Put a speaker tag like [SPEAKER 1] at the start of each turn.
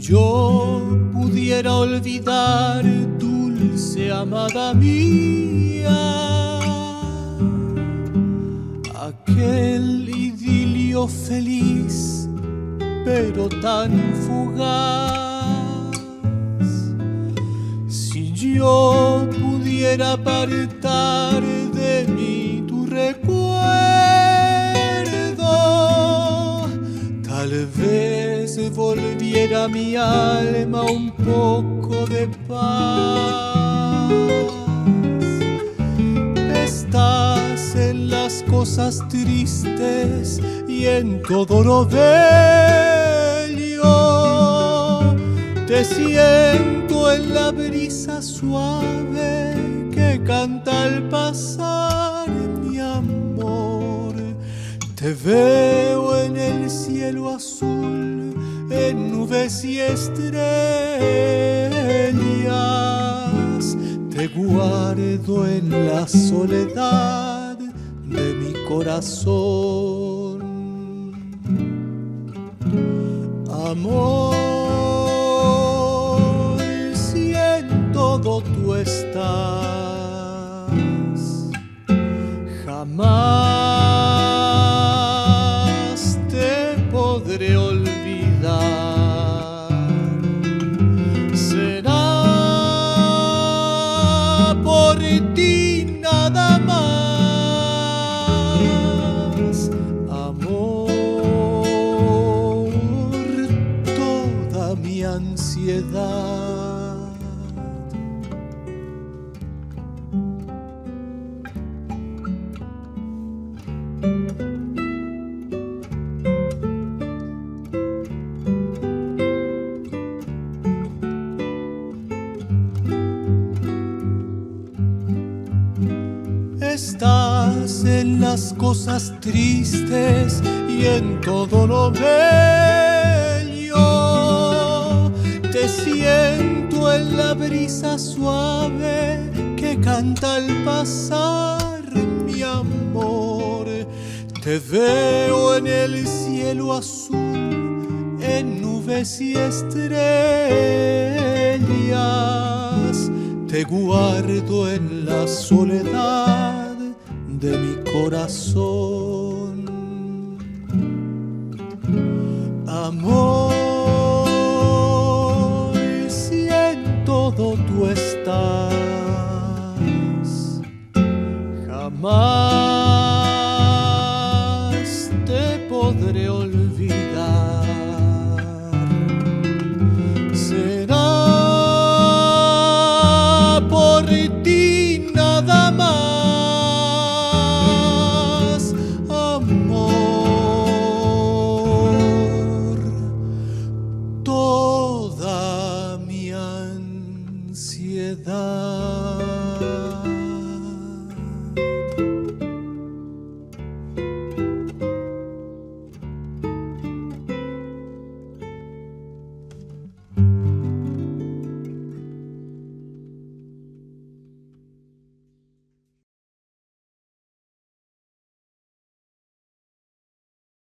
[SPEAKER 1] yo pudiera olvidar, dulce amada mía, aquel idilio feliz pero tan fugaz, si yo pudiera apartar de mí tu recuerdo, tal vez volviera mi alma un poco de paz. Estás en las cosas tristes y en todo lo bello. Te siento en la brisa suave que canta al pasar, mi amor. Te veo en el cielo azul, en nubes y estrellas. Te guardo en la soledad de mi corazón. Amor, si en todo tú estás, jamás te podré olvidar. Será por ti nada más, amor, toda mi ansiedad. Estás en las cosas tristes y en todo lo bello. Te siento en la brisa suave que canta al pasar, mi amor. Te veo en el cielo azul, en nubes y estrellas. Te guardo en la soledad de mi corazón. Amor, si en todo tú estás, jamás te podré olvidar.